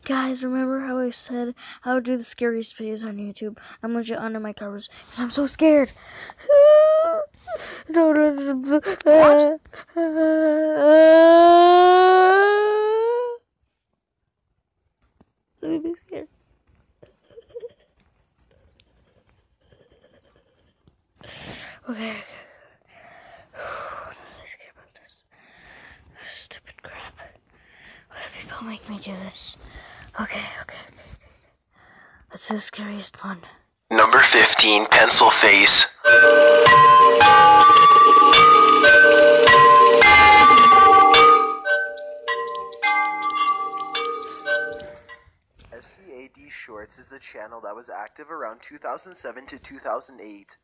Guys, remember how I said I would do the scariest videos on YouTube? I'm legit under my covers because I'm so scared. I'm be scared. Okay. I'm really scared about this. Stupid crap. Why do people make me do this? Okay. Let's do the scariest one. Number 15, Pencil Face. SCAD Shorts is a channel that was active around 2007 to 2008.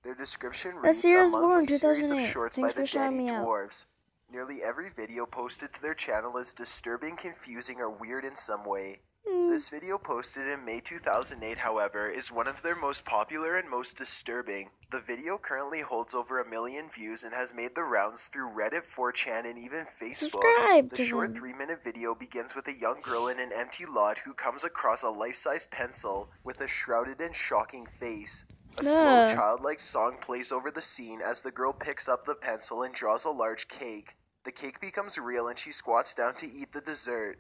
Their description reads, a monthly series of shorts by the Danny Dwarves. Nearly every video posted to their channel is disturbing, confusing, or weird in some way. This video posted in May 2008, however, is one of their most popular and most disturbing. The video currently holds over 1 million views and has made the rounds through Reddit, 4chan, and even Facebook. The short 3-minute video begins with a young girl in an empty lot who comes across a life-size pencil with a shrouded and shocking face. A slow, childlike song plays over the scene as the girl picks up the pencil and draws a large cake. The cake becomes real and she squats down to eat the dessert.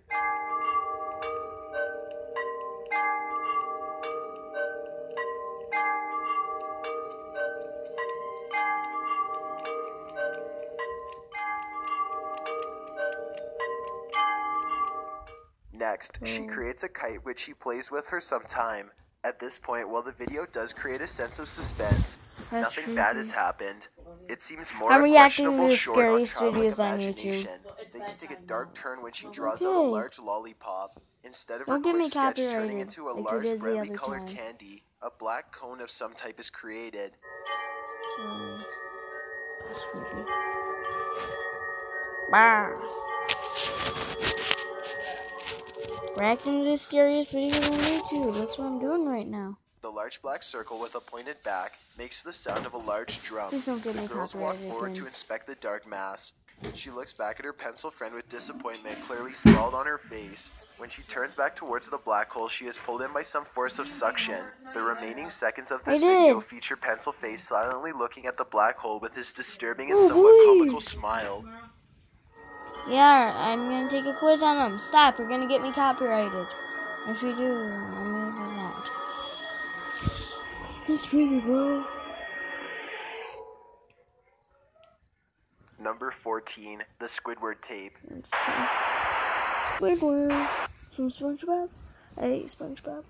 Next, she creates a kite which she plays with for some time. At this point, while the video does create a sense of suspense, nothing bad has happened. It seems more a questionable short on childlike imagination. Things take a dark turn when she draws out a large lollipop. Instead of a quick sketch turning into a large brightly colored candy, a black cone of some type is created. That's creepy. Reacting to the scariest videos on YouTube. That's what I'm doing right now. The large black circle with a pointed back makes the sound of a large drum. Please don't get me The girls walk forward again. to inspect the dark mass. She looks back at her pencil friend with disappointment clearly scrawled on her face. When she turns back towards the black hole, she is pulled in by some force of suction. The remaining seconds of this video feature Pencil Face silently looking at the black hole with his disturbing and somewhat comical smile. Yeah, I'm gonna take a quiz on them. Stop, you're gonna get me copyrighted. If you do, I'm gonna do that. This really, bro. Number 14, the Squidward Tape. Squidward from SpongeBob. Hey, SpongeBob.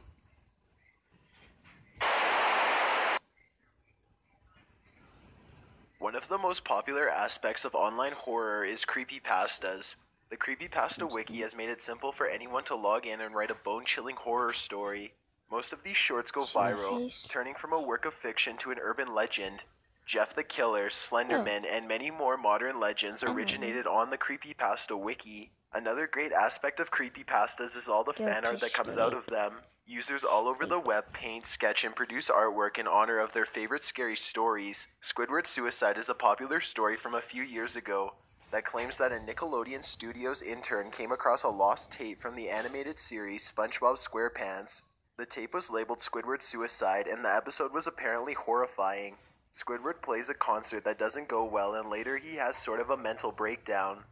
One of the most popular aspects of online horror is creepypastas. The Creepypasta Wiki has made it simple for anyone to log in and write a bone-chilling horror story. Most of these shorts go viral, turning from a work of fiction to an urban legend. Jeff the Killer, Slenderman, and many more modern legends originated on the Creepypasta Wiki. Another great aspect of creepypastas is all the fan art that comes out of them. Users all over the web paint, sketch, and produce artwork in honor of their favorite scary stories. Squidward Suicide is a popular story from a few years ago that claims that a Nickelodeon Studios intern came across a lost tape from the animated series SpongeBob SquarePants. The tape was labeled Squidward Suicide, and the episode was apparently horrifying. Squidward plays a concert that doesn't go well, and later he has sort of a mental breakdown.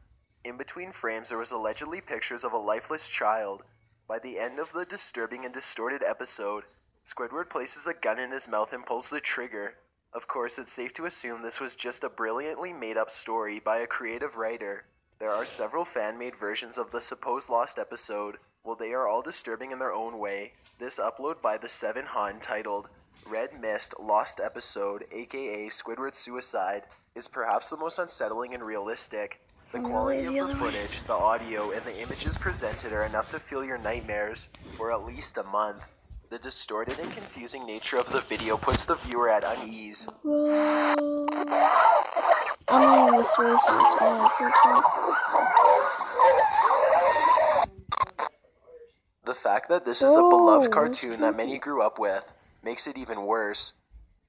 In between frames, there was allegedly pictures of a lifeless child. By the end of the disturbing and distorted episode, Squidward places a gun in his mouth and pulls the trigger. Of course, it's safe to assume this was just a brilliantly made-up story by a creative writer. There are several fan-made versions of the supposed lost episode. While they are all disturbing in their own way, this upload by the 7 Hun titled Red Mist Lost Episode, aka Squidward Suicide, is perhaps the most unsettling and realistic. The quality of the footage, the audio, and the images presented are enough to fill your nightmares for at least a month. The distorted and confusing nature of the video puts the viewer at unease. I'm this way, so it's The fact that this is a beloved cartoon that many grew up with makes it even worse.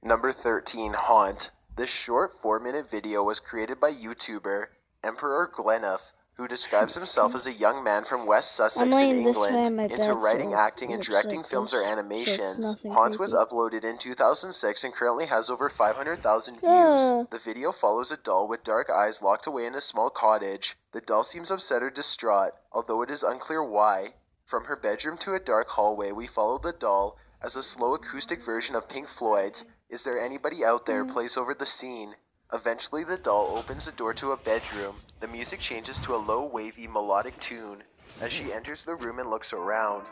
Number 13, Haunt. This short 4-minute video was created by YouTuber Emperor Glenuf who describes himself as a young man from West Sussex in England into writing, acting, and directing films or animations. Haunt was uploaded in 2006 and currently has over 500,000 views. The video follows a doll with dark eyes locked away in a small cottage. The doll seems upset or distraught, although it is unclear why. From her bedroom to a dark hallway, we follow the doll as a slow acoustic version of Pink Floyd's "Is There Anybody Out There" plays over the scene. Eventually, the doll opens the door to a bedroom. The music changes to a low, wavy, melodic tune as she enters the room and looks around.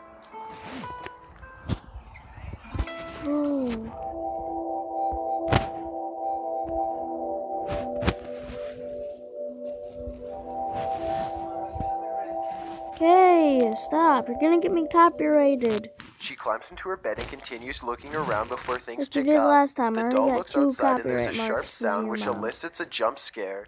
Okay, stop. You're gonna get me copyrighted. She climbs into her bed and continues looking around before things Like you pick did up. last time. I The already doll got looks 2 outside and there's a copyright sharp marks in sound your which mouth. elicits a jump scare.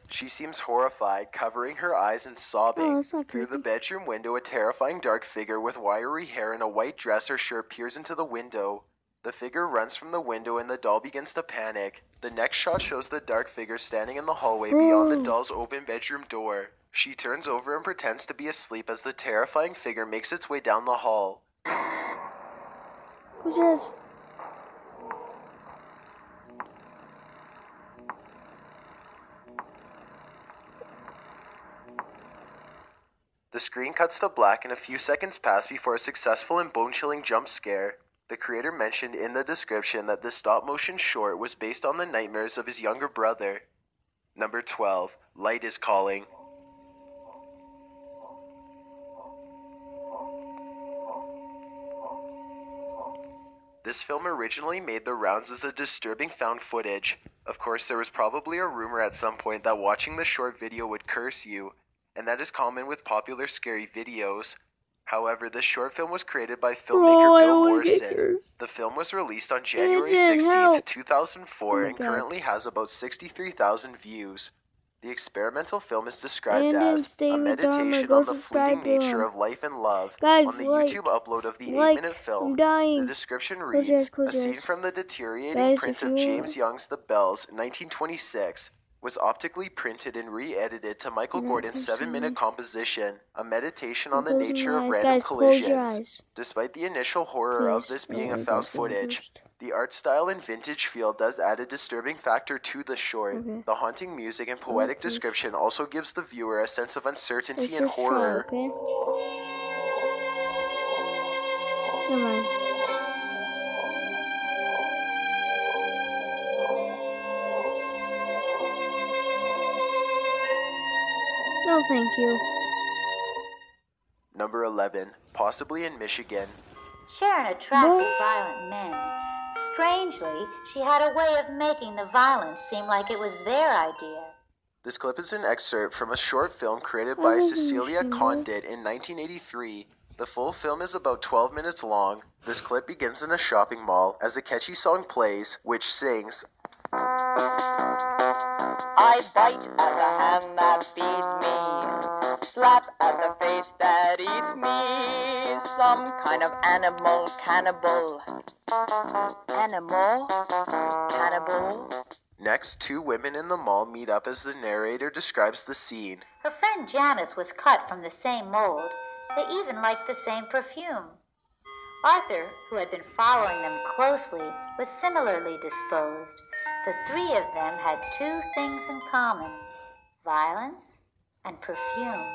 She seems horrified, covering her eyes and sobbing. that's not Through the creepy. bedroom window, a terrifying dark figure with wiry hair and a white dress or shirt peers into the window. The figure runs from the window and the doll begins to panic. The next shot shows the dark figure standing in the hallway beyond the doll's open bedroom door. She turns over and pretends to be asleep as the terrifying figure makes its way down the hall. Who's this? The screen cuts to black and a few seconds pass before a successful and bone-chilling jump scare. The creator mentioned in the description that the stop-motion short was based on the nightmares of his younger brother. Number 12. Light is Calling. This film originally made the rounds as a disturbing found footage. Of course, there was probably a rumor at some point that watching the short video would curse you, and that is common with popular scary videos. However, this short film was created by filmmaker Bill Morrison. The film was released on January 16th, 2004 and currently has about 63,000 views. The experimental film is described as a meditation on the fleeting nature of life and love. On the YouTube upload of the 8-minute film, the description reads, a scene from the deteriorating print of James Young's The Bells, 1926, was optically printed and re-edited to Michael Gordon's 7-minute composition, a meditation on the nature of random collisions. Despite the initial horror of this being a found footage, the art style and vintage feel does add a disturbing factor to the short. The haunting music and poetic description also gives the viewer a sense of uncertainty and horror. Never mind. No, thank you. Number 11. Possibly in Michigan. Sharon attracted violent men. Strangely, she had a way of making the violence seem like it was their idea. This clip is an excerpt from a short film created by Cecilia Condit in 1983. The full film is about 12 minutes long. This clip begins in a shopping mall as a catchy song plays, which sings, I bite at the hand that feeds me, slap at the face that eats me, some kind of animal cannibal. Animal cannibal. Next, 2 women in the mall meet up as the narrator describes the scene. Her friend Janice was cut from the same mold. They even liked the same perfume. Arthur, who had been following them closely, was similarly disposed. The 3 of them had 2 things in common: violence and perfume.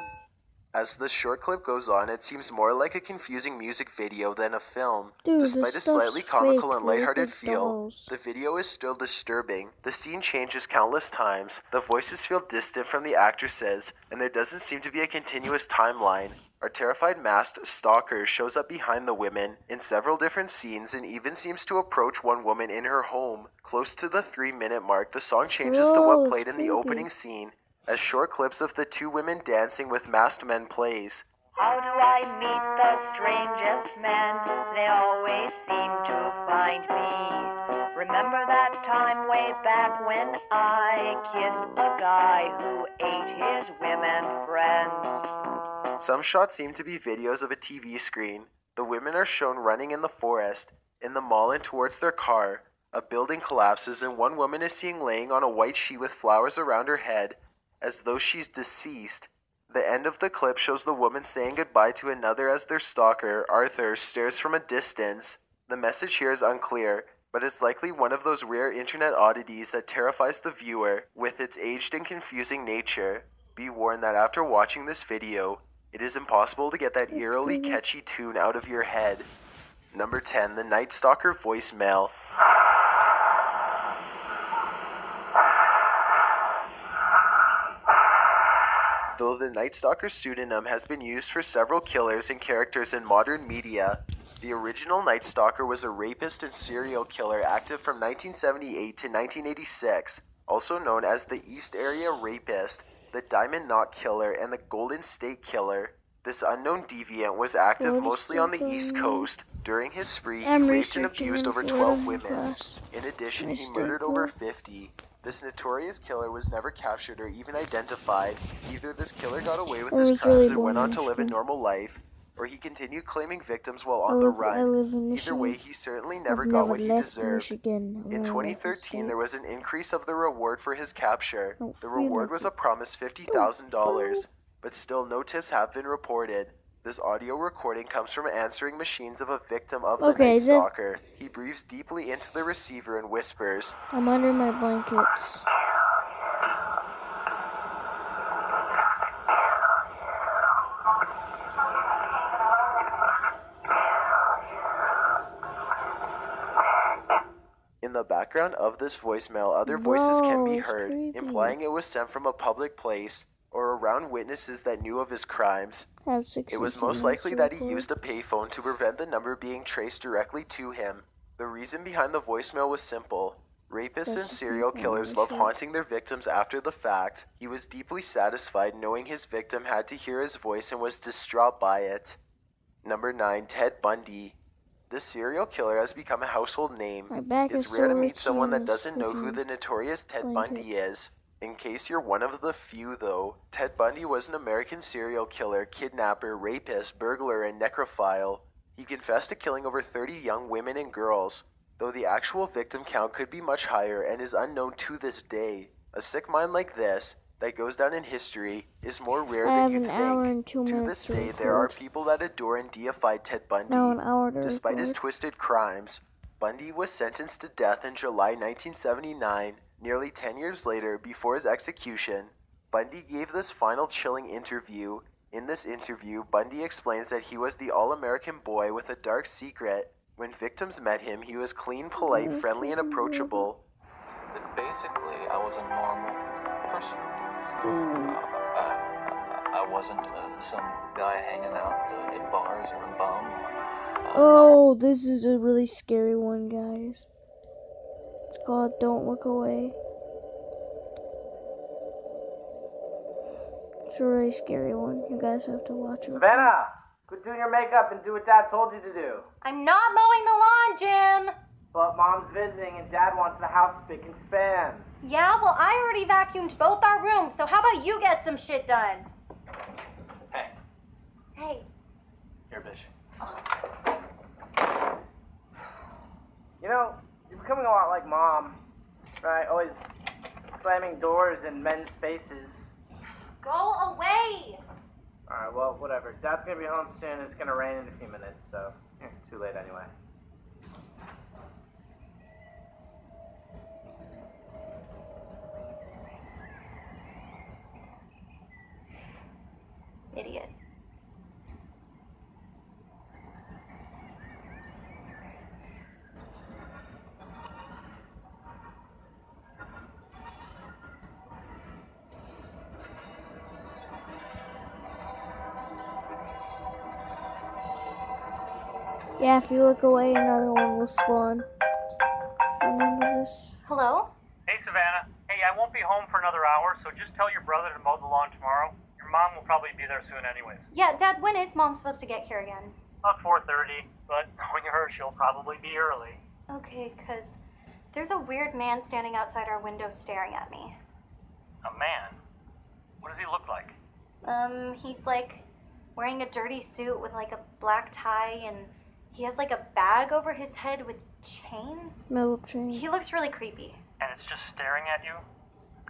As the short clip goes on, it seems more like a confusing music video than a film. Dude, Despite a this slightly stuff's comical fake. and lighthearted Look at feel, dolls. the video is still disturbing. The scene changes countless times, the voices feel distant from the actresses, and there doesn't seem to be a continuous timeline. Our terrified masked stalker shows up behind the women in several different scenes and even seems to approach one woman in her home. Close to the 3-minute mark, the song changes to what played in the opening scene, as short clips of the 2 women dancing with masked men plays. How do I meet the strangest men? They always seem to find me. Remember that time way back when I kissed a guy who ate his women friends? Some shots seem to be videos of a TV screen. The women are shown running in the forest, in the mall and towards their car. A building collapses and one woman is seen laying on a white sheet with flowers around her head, as though she's deceased. The end of the clip shows the woman saying goodbye to another as their stalker, Arthur, stares from a distance. The message here is unclear, but it's likely one of those rare internet oddities that terrifies the viewer with its aged and confusing nature. Be warned that after watching this video, it is impossible to get that eerily catchy tune out of your head. Number 10, the Night Stalker voicemail. Though the Night Stalker pseudonym has been used for several killers and characters in modern media, the original Night Stalker was a rapist and serial killer active from 1978 to 1986, also known as the East Area Rapist, the Diamond Knot Killer, and the Golden State Killer. This unknown deviant was active mostly on the East Coast. During his spree, he raped and abused over 12 women. In addition, he murdered over 50. This notorious killer was never captured or even identified. Either this killer got away with his crimes and went on to live a normal life, or he continued claiming victims while on the run. Either way, he certainly never got what he deserved. In 2013, there was an increase of the reward for his capture. The reward was a promised $50,000, but still no tips have been reported. This audio recording comes from answering machines of a victim of the Night Stalker. He breathes deeply into the receiver and whispers, I'm under my blankets. In the background of this voicemail, other voices can be heard, implying it was sent from a public place or around witnesses that knew of his crimes. It was most likely that he used a payphone to prevent the number being traced directly to him. The reason behind the voicemail was simple. Rapists and serial killers love haunting their victims after the fact. He was deeply satisfied knowing his victim had to hear his voice and was distraught by it. Number 9, Ted Bundy. This serial killer has become a household name. It's rare to meet someone that doesn't know who the notorious Ted Bundy is. In case you're one of the few, though, Ted Bundy was an American serial killer, kidnapper, rapist, burglar, and necrophile. He confessed to killing over 30 young women and girls, though the actual victim count could be much higher and is unknown to this day. A sick mind like this, that goes down in history, is more rare than you think. To this day, there are people that adore and deify Ted Bundy. Despite his twisted crimes, Bundy was sentenced to death in July 1979. Nearly 10 years later, before his execution, Bundy gave this final chilling interview. In this interview, Bundy explains that he was the all-American boy with a dark secret. When victims met him, he was clean, polite, friendly, and approachable. Basically, I was a normal person. I wasn't some guy hanging out in bars or a bum. Oh, this is a really scary one, guys. It's called Don't Look Away. It's a really scary one. You guys have to watch it. Savannah, quit doing your makeup and do what Dad told you to do. I'm not mowing the lawn, Jim. But Mom's visiting and Dad wants the house spick and span. Yeah, well, I already vacuumed both our rooms, so how about you get some shit done? Hey. Hey. Here, bitch. You know, you're becoming a lot like Mom, right? Always slamming doors in men's faces. Go away! Alright, well, whatever. Dad's gonna be home soon. It's gonna rain in a few minutes, so too late anyway. Idiot. Yeah, if you look away, another one will spawn. Remember this? Hello? Hey, Savannah. Hey, I won't be home for another hour, so just tell your brother to mow the lawn tomorrow. Your mom will probably be there soon anyways. Yeah, Dad, when is Mom supposed to get here again? About 4:30, but knowing her, she'll probably be early. Okay, 'cause there's a weird man standing outside our window staring at me. A man? What does he look like? He's like wearing a dirty suit with like a black tie, and he has like a bag over his head with chains? Metal chain. He looks really creepy. And it's just staring at you,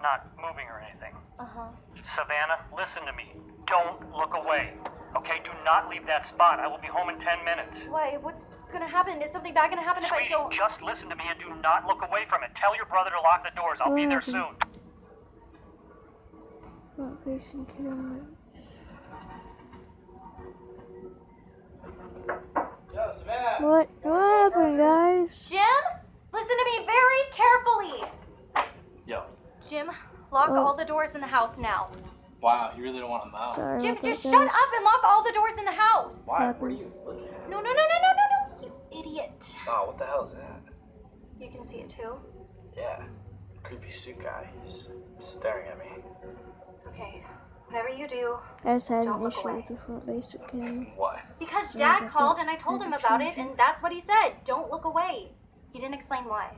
not moving or anything. Uh-huh. Savannah, listen to me. Don't look away. Okay, do not leave that spot. I will be home in 10 minutes. Why? What's gonna happen? Is something bad gonna happen if I Sweetie, don't? just listen to me and do not look away from it. Tell your brother to lock the doors. I'll be there soon. Not facing cameras. Yo, Savannah. What happened, guys? Jim, listen to me very carefully. Yo. Jim, lock all the doors in the house now. Wow, you really don't want to know. Sorry Jim, about that, just guys. shut up and lock all the doors in the house. Why? What are you looking at? No, you idiot. Oh, what the hell is that? You can see it too? Yeah. Creepy suit guy. He's staring at me. Okay, whatever you do, I just had Don't an look issue away. with the front basic camera. Why? because Sorry Dad about called that. and I told I him had to about change it, and that's what he said. Don't look away. He didn't explain why.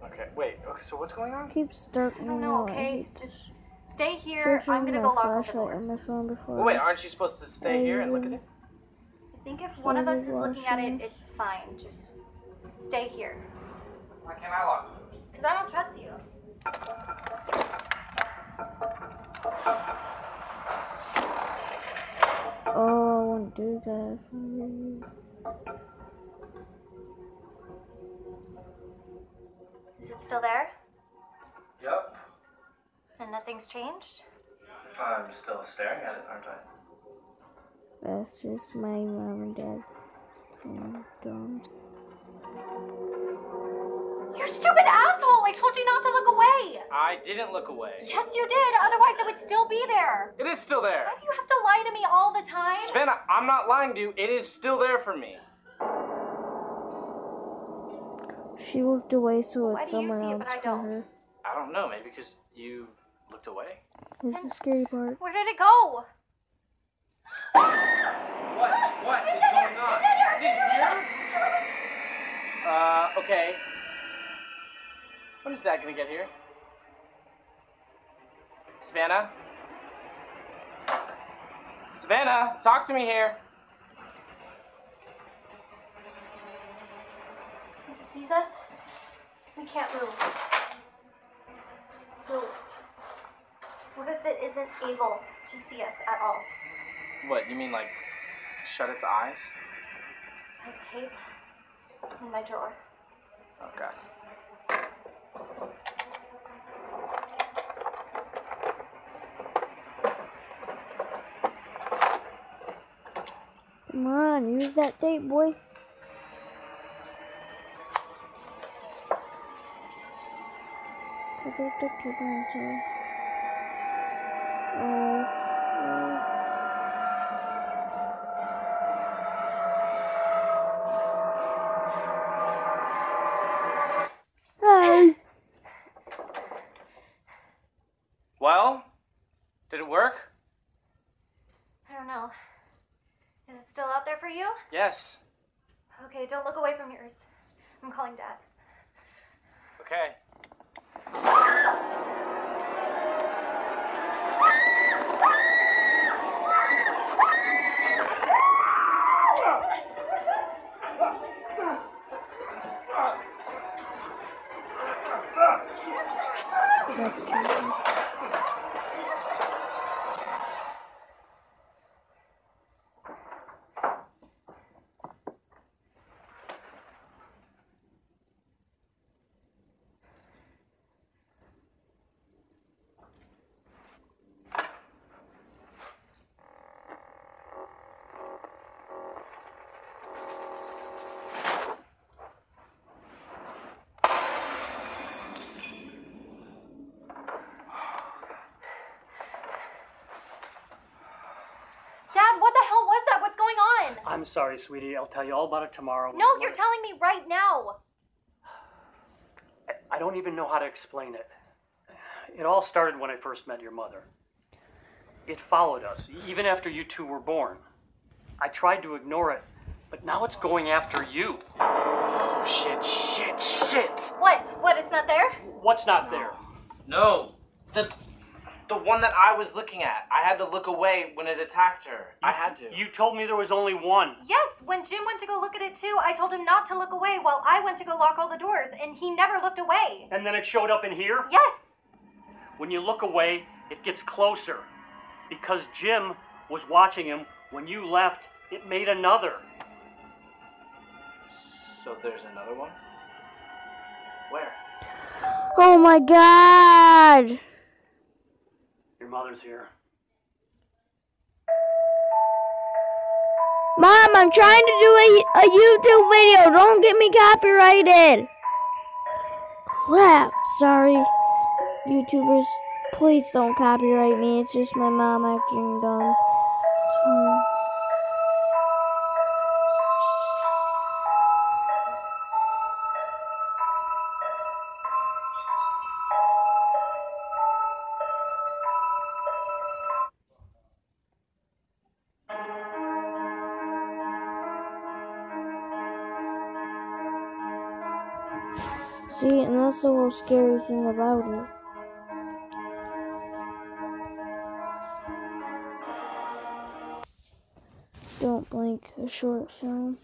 Okay, wait. Okay, so what's going on? Keeps starting I don't me know, out. I okay? hate this. Just stay here. Should've I'm turned gonna my go lock all the flashlight on doors. my phone before. Well, wait, aren't you supposed to stay here and look at it? I think if one of us is looking at it, Washers. it's fine. Just stay here. Why can't I lock it? Because I don't trust you. Oh, I won't do that for you. Is it still there? Yep. And nothing's changed? I'm still staring at it, aren't I? That's just my mom and dad. Dumb. You stupid asshole! I told you not to look away! I didn't look away. Yes, you did. Otherwise, it would still be there. It is still there. Why do you have to lie to me all the time? Savannah, I'm not lying to you. It is still there for me. She looked away, so Why it's do you somewhere see it, but else I for don't? her. I don't know, maybe because you looked away. This is the scary part. Where did it go? What is going on? Is it here? Okay. When is Dad gonna get here? Savannah? Savannah, talk to me here. If it sees us, we can't move. So, what if it isn't able to see us at all? What, you mean like shut its eyes? I have tape in my drawer. Okay. Come on, use that tape, boy. Put that tape on, sorry. Hey. Well, did it work? I don't know. Is it still out there for you? Yes. Okay, don't look away from yours. I'm calling Dad. Okay. That's creepy. Dad, what the hell was that? What's going on? I'm sorry, sweetie. I'll tell you all about it tomorrow. No, you're telling me right now. I don't even know how to explain it. It all started when I first met your mother. It followed us, even after you two were born. I tried to ignore it, but now it's going after you. Oh, shit. What? What? It's not there? What's not there? No! The The one that I was looking at. I had to look away when it attacked her. I had to. You told me there was only one. Yes, when Jim went to go look at it too, I told him not to look away while I went to go lock all the doors, and he never looked away. And then it showed up in here? Yes. When you look away, it gets closer. Because Jim was watching him. When you left, it made another. So there's another one? Where? Oh my god! Your mother's here. Mom, I'm trying to do a YouTube video. Don't get me copyrighted. Crap. Sorry, YouTubers. Please don't copyright me. It's just my mom acting dumb. See, and that's the whole scary thing about it. Don't Blink, a short film.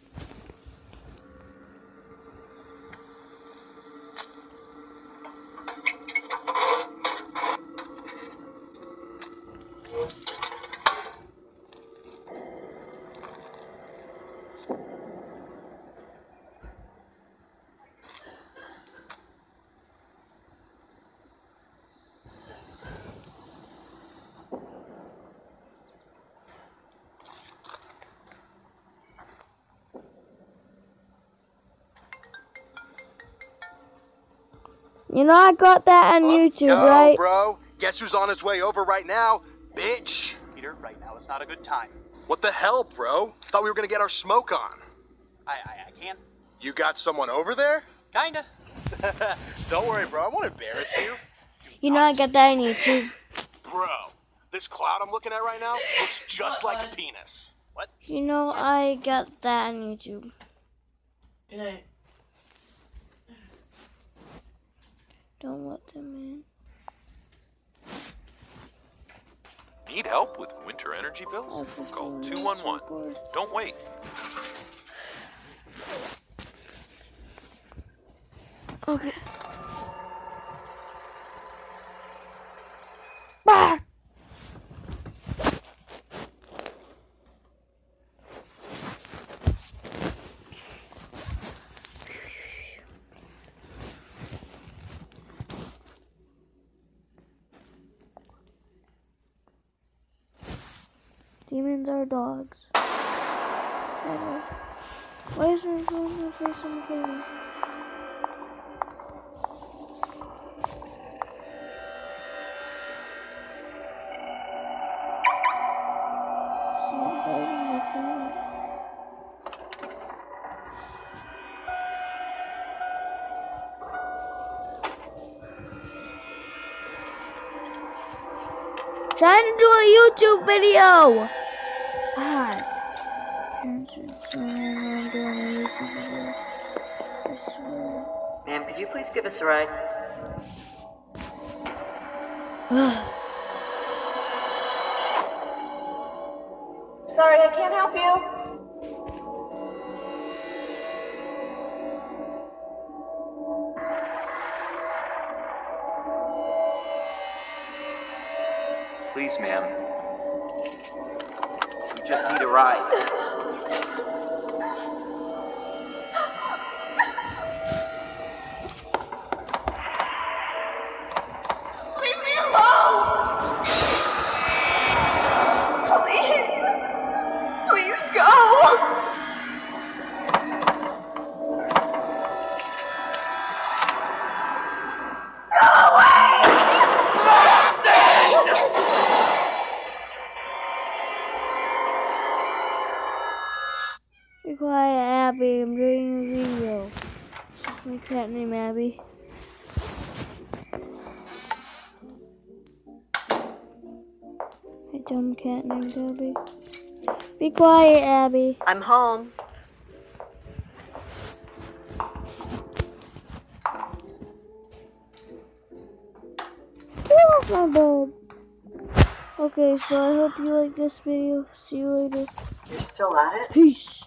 You know I got that on YouTube, yo, right? Bro, guess who's on his way over right now? Bitch. Peter, right now is not a good time. What the hell, bro? Thought we were gonna get our smoke on. I can't. You got someone over there? Kinda. Don't worry, bro. I won't embarrass you. You know I got that on YouTube. Bro, this cloud I'm looking at right now looks just like a penis. What? You know I got that on YouTube. Good night. Don't let them in. Need help with winter energy bills? Call 211. Don't wait. Okay. Ah! Demons are dogs. I know. Why is there no face on the camera? It's not biting my phone. Trying to do a YouTube video. God. Parents are so I'm doing a YouTube video. I swear. Ma'am, could you please give us a ride? Sorry, I can't help you. Please, ma'am. We just need a ride. Leave me alone! Please! Please go! Go away! Be quiet, Abby. I'm doing a video. This is my cat named Abby. A dumb cat named Abby. Be quiet, Abby. I'm home. Get off my bed. Okay, so I hope you like this video. See you later. You're still at it? Peace.